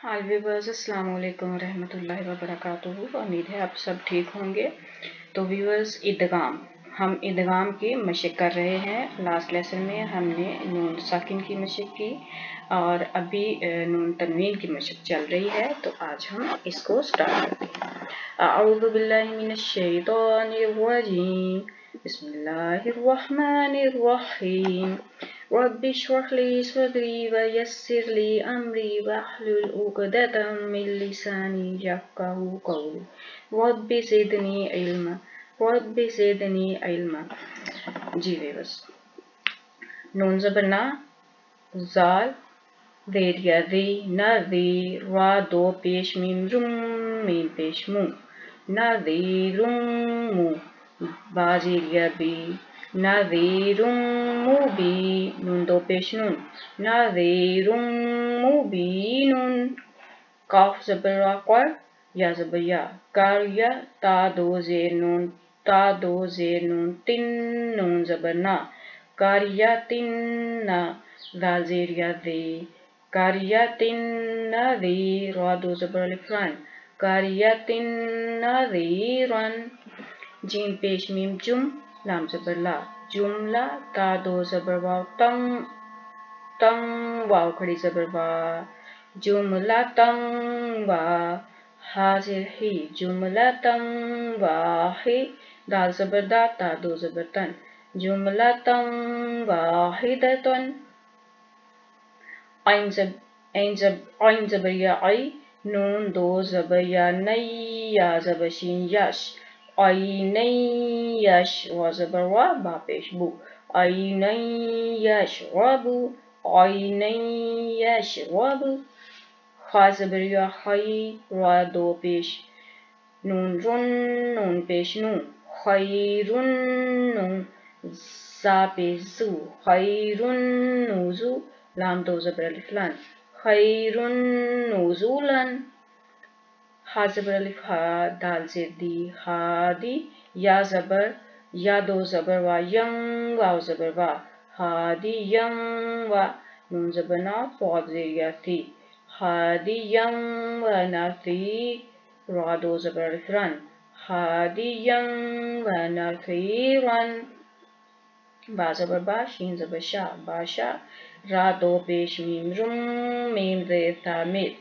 हाल viewers, अस्सलाम वालेकुम रहमतुल्लाहि व बरकातुहू। उम्मीद है आप सब ठीक होंगे। तो व्यूवर्स, इदगाम हम इदगाम की मशक कर रहे हैं। लास्ट लेसन में हमने नून साकिन की मशक की और अभी नून तनवीन की मशक चल रही है। तो आज हम इसको स्टार्ट करते हैं। अऊज़ु बिल्लाहि मिनश शैतानिर रजीम, बिस्मिल्लाहिर रहमानिर रहीम। रब्बि इश्रह ली सदरी व यस्सिर ली अमरी वहलुल उक़दतम मिन लिसानी यफ़क़हू क़ौली रब्बि ज़िदनी इल्मा रब्बि ज़िदनी इल्मा। जी व्यूअर्स, नून ज़बर ना, ज़ाल ज़ेर या ज़ी, नज़ीर, रा दो पेश मीम रुम, मीम पेश मू, नज़ीरुम मू, बा ज़ेर या बी, नज़ीरुम मुबी, नून दो पेश नून, नज़ीरुम मुबीनुन। काफ ज़बर रा क़र, या ज़बर या, कार्या, ता दो ज़ेर नून, ता दो ज़ेर नून, तिन, नून ज़बर ना, कारियातिन ना, ज़ाल ज़ेर या ज़े, कारियातिन नज़ी, रा दो ज़बर अलिफ रन, कारियातिन नज़ीरन। जीम पेश मीम जुम, लाम ज़बर ला, जुमला, ता दो ज़बर वाव, तंग, तंग, वाव खड़ी ज़बर वा, जुमला तंग वा, हाज़िर ही, जुमला तंग वाही, दाल ज़बर दा, ता दो ज़बर तन, जुमला तंग वाहिदतन। ऐन ज़बर या आई, नून दो ज़बर या नई, या ज़बर शीन यश, आई नई यश, वा ज़बर वा, बा पेश बू, आई नई यश वाबू, आई नई यश वाबू। खा ज़बर या खई, रा दो पेश नून रुन, नून पेश नू, खैरुन नू, ज़ा पेश जू, खैरुन नूज़ू, लाम दो ज़बर अलिफ लान, खैरुन नूज़ूलन। हा ज़बर अलिफ हा, दाल ज़ेर दी, हादी, या ज़बर, या दो ज़बर वा, यंग, वाव ज़बर वा, हादी यंग वा, नून ज़बर ना, फ़ौद ज़ेर या थी, हादी यंग व नाथी, रा दो ज़बर अलिफ रन, हादी यंग व नाथी रन। बा ज़बर बा, शीन ज़बर शा, बाशा, रा दो पेश मीम रुम, मीम ज़ेर था मित,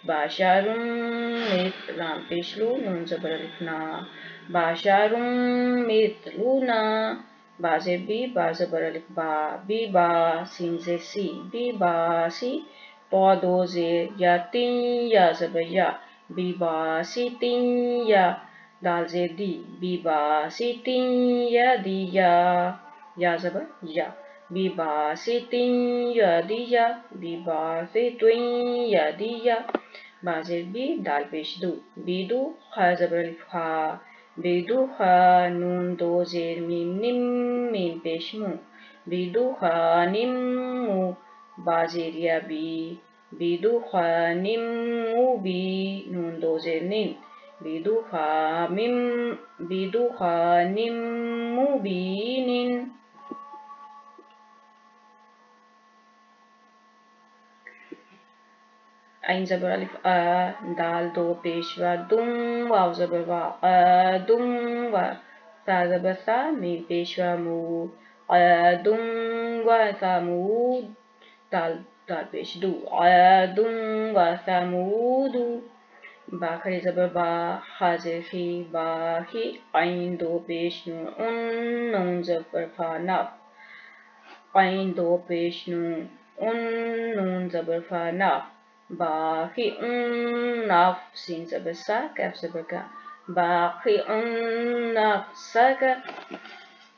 बाशारुम मित, लाम पेश लू, नून ज़बर अलिफ ना, बाशारुम मितलूना। बा ज़ेर बी, बा ज़बर अलिफ बा, बी बा, सीन ज़ेर सी, बी बा सी, पौ दो ज़ेर या तीन, या ज़बर या, बी बा सी तीन या, दाल ज़ेर दी, बी बा सी तीन या दिया, या ज़बर या, बी बा सी तीन या दिया, बी बा सी त्वीन या दिया। बा ज़ेर बी, दाल पेश दू, बीदू, खा ज़बर अलिफ खा, बीदू खा, नून दो ज़ेर मीम निम, मीम पेश मू, बीदू खा निम मू, बा ज़ेर या बी, बीदू खा निम मू बी, नून दो ज़ेर निन, बीदू खा निम मू बी निन। ऐन ज़बर अलिफ आ, दाल दो पेशवा, दुम, वाव ज़बर वा, दुम वा, सा ज़बर सा, मीम पेशवा मू, दुम वा सा मू, दाल दाल पेश दू, दुम वा सा मू दू। बा खड़ी ज़बर बा, हाज़िर ही, बा ही, ऐन दो पेश नू, उन, नून ज़बर फा नफ, ऐन दो पेश नू, उन, नून ज़बर फा नफ, बाकी नफ, सीन ज़बर सा, कैफ ज़बर का, बाकी नफ सका।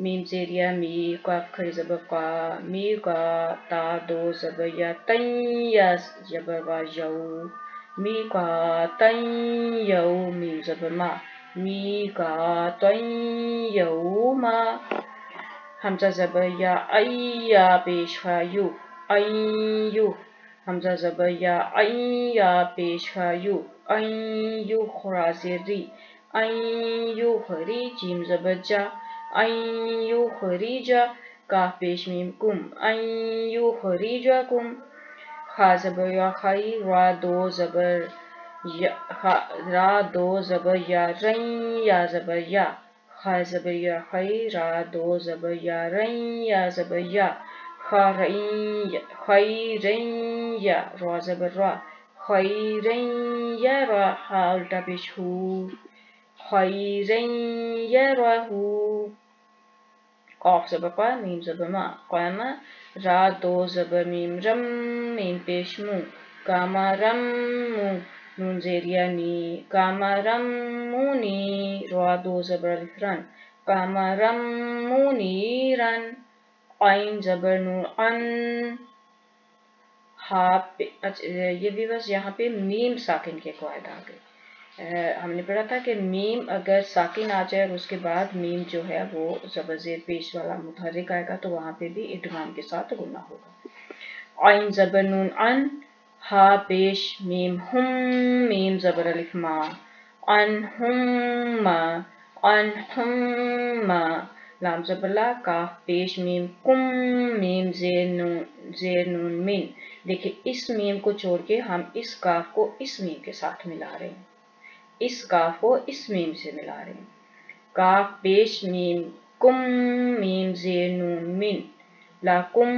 मीम ज़ेर या मी, काफ खड़ी ज़बर का, मी का, ता दो ज़बर या तैन, या ज़बर वा यौ, मी का तैन यौ, मीम ज़बर मा, मी का तैन यौ मा। हमज़ा ज़बर या ऐ, या पेश खा यू, ऐ यू, हमज़ा ज़बर या ऐ, या पेश खा यू, ऐ यू, खुरा ज़ेर री, ऐ यू खरी, जीम ज़बर जा, ऐ यू खरी जा, काफ पेश मीम कुम, ऐ यू खरी जा कुम। خا زبر یا خی، را دو زبر یا را دو زبر یا، رین یا زبر یا، خا زبر یا خی، را دو زبر یا، رین یا زبر یا، خیرین یا، را زبر را، خیرین یا را، ہا الٹا پیش ہو، خیرین یا را ہو، قاف زبر قا، میم زبر ما، قاما، را دو زبر میم رم، میم پیش مو، کاما رم مو، نون زیر یا نی، کاما رم مونی، را دو زبر الف رن، کاما رم مونی رن، عین زبر نون ان، یہ بھی بس یہاں پہ میم ساکن کے قواعد آ گئے. ہم نے پڑھا تھا کہ میم اگر ساکن آ جائے اور اس کے بعد میم جو ہے وہ زبر زیر پیش والا متحرک آئے گا تو وہاں پہ بھی ادغام کے ساتھ گنا ہوگا. عین زبر نون ان، ہا پیش میم ہم، میم زبر الف ما، ان ہم ما، ان ہم ما، لام زبر لا، کاف پیش میم کم، میم زیر نون من. دیکھیں اس میم کو چھوڑ کے ہم اس کاف کو اس میم کے ساتھ ملا رہے ہیں، اس کاف کو اس میم سے ملا رہے ہیں. کاف پیش میم کم، میم زیر نون من، لا کم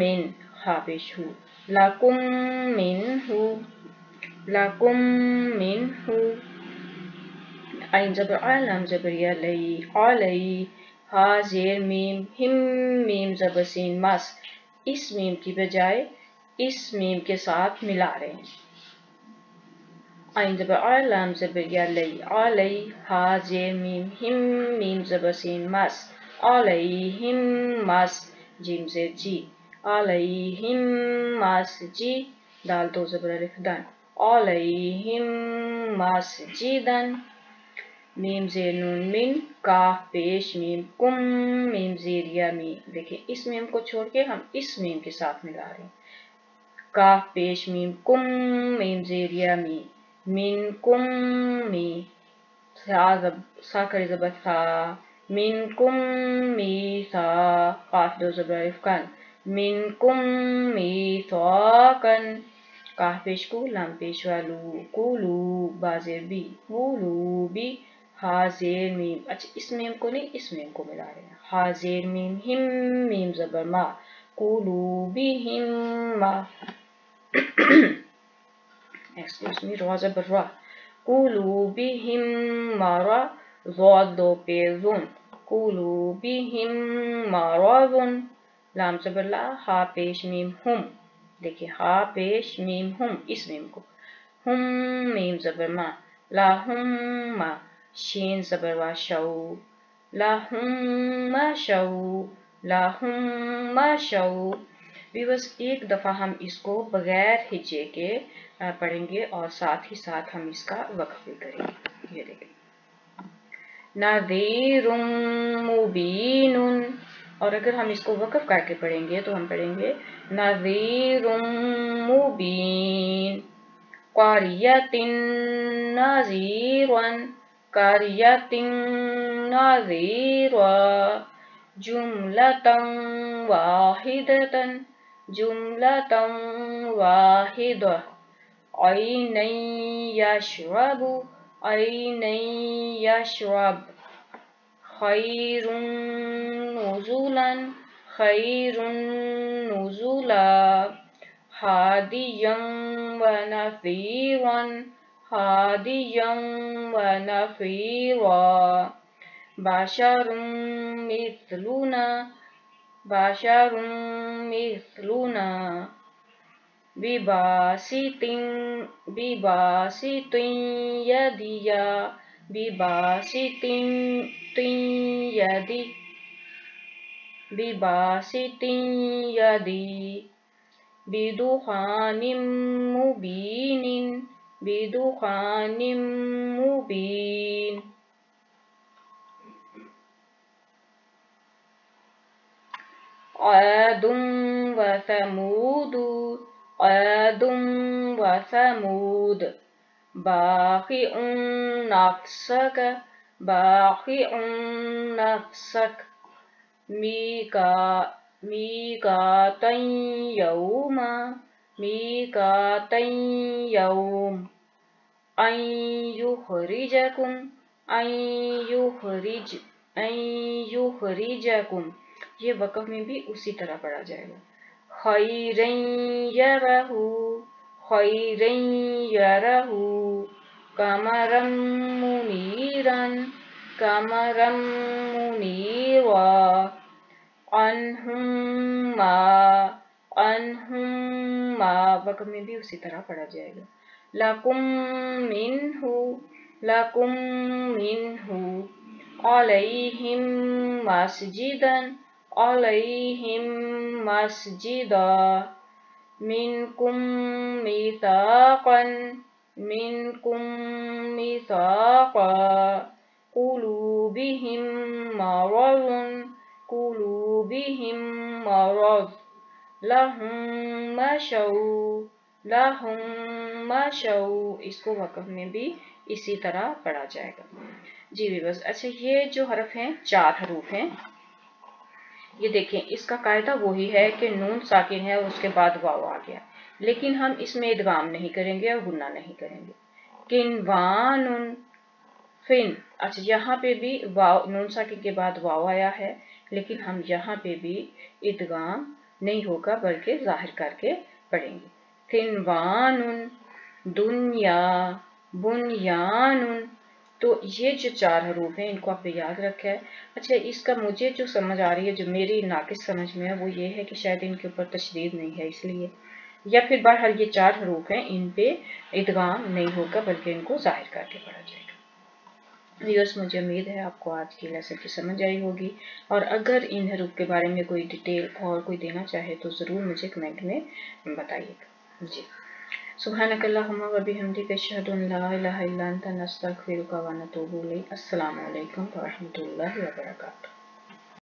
من، ہا پیش ہو، لا کم من ہو، لا کم من ہو. عین زبر آ، لام زبر یا، لئی، علی، ہا زیر میم ہم، میم زبر سین مس، اس میم کی بجائے اس میم کے ساتھ ملا رہے ہیں. عین زبر آ، لام زبر یا، لئی، علی، ہا زیر میم ہم، میم زبر سین مس، علیہم مس، جیم زیر جی، علیہم مسجی، دال دو زبر الف دن، علیہم مسجدن. میم زیر نون من، کاف پیش میم کم، میم زیر یا می. دیکھیں اس میم کو چھوڑ کے ہم اس میم کے ساتھ ملا رہے ہیں. کاف پیش میم کم، میم زیر یا می، من کم می، سا کری زبر تھا، من کم می تھا، قاف دو زبر الف کن، من کم می ثاقن، کاف پیش کو، لام پیش والو، کولو، با زیر بی، کولو بی، ہا زیر میم، اچھا اس میم کو نہیں اس میم کو ملا رہے ہیں. ہا زیر میم ہم، میم زبر ما، کولو بی ہم ما. ایکسکیوز می، را زبر را، کولو بی ہم مارا، ضاد دو پیر ذن، کولو بی ہم مارا ذن. لام زبر لا، ہا پیش میم ہم، دیکھیں ہا پیش میم ہم، اس میم کو، ہم میم زبر ما، لا ہم ما، شین زبر وا، شو، لا ہم ما شو، لا ہم ما شو. بھی بس ایک دفعہ ہم اس کو بغیر ہجے کے پڑھیں گے اور ساتھ ہی ساتھ ہم اس کا وقف بھی کریں گے. یہ دیکھیں، نذیر مبین، اور اگر ہم اس کو وقف کر کے پڑھیں گے تو ہم پڑھیں گے نذیر مبین، قاریۃ نذیرا، قاریۃ نذیرا، جملۃ واحدۃ، جملۃ واحدہ، عینا یشرب، عینا یشرب، خیر نزلا، خیر نزلا، ہادیا ونذیرا، ہادیا ونذیرا، بشر مثلنا، بشر مثلنا، بباسط، بباسط یدیا، بباسط یدی، بباسط یدی، بدخان مبین، بدخان مبین. عاد وثمود، عاد وثمود، باخع نفسك، باخع نفسك، میقاتا یوما، मीकातन यौम अन युखरिजकुम अन युखरिजकुम, ये वक़फ़ में भी उसी तरह पढ़ा जाएगा। खैरन यरहू कमरम मुनीरा अनहुम्मा, वक़फ़ में भी उसी तरह पढ़ा जाएगा। लकुम मिन्हु अलैहिम मस्जिदा मिनकुम मीसाक़ा क़ुलूबिहिम मरज़ लहुम मशौ, इसको वक़फ़ में भी इसी तरह पढ़ा जाएगा। जी बस। अच्छा, ये जो हरफ हैं 4 हरूफ हैं। ये देखें, इसका कायदा वही है कि नून साकिन है और उसके बाद वाव आ गया, लेकिन हम इसमें इदगाम नहीं करेंगे और गुन्ना नहीं करेंगे। किनवानुन फिन, अच्छा यहाँ पे भी वाव, नून साकिन के बाद वाव आया है, लेकिन हम यहाँ पे भी इदगाम नहीं होगा बल्कि जाहिर करके पढ़ेंगे। किनवानुन दुनिया बुनियानुन, तो ये जो 4 हरूफ हैं इनको आपने याद रखा है। अच्छा, इसका मुझे जो समझ आ रही है, जो मेरी नाकिस समझ में है, वो ये है कि शायद इनके ऊपर तशदीद नहीं है इसलिए, या फिर बहरहाल ये 4 हरूफ हैं, इन पे इदगाम नहीं होगा बल्कि इनको जाहिर करके पढ़ा जाएगा। व्यूअर्स, मुझे उम्मीद है आपको आज की लेसन की समझ आई होगी, और अगर इन हरूफ के बारे में कोई डिटेल और कोई देना चाहे तो ज़रूर मुझे कमेंट में बताइएगा। जी, सुब्हानकल्लाहुम्मा व बिहम्दिका अशहदु अन ला इलाहा इल्ला अंता नस्तगफिरुका व नतूबु इलैक। अस्सलामु अलैकुम व रहमतुल्लाहि व बरकातुहू।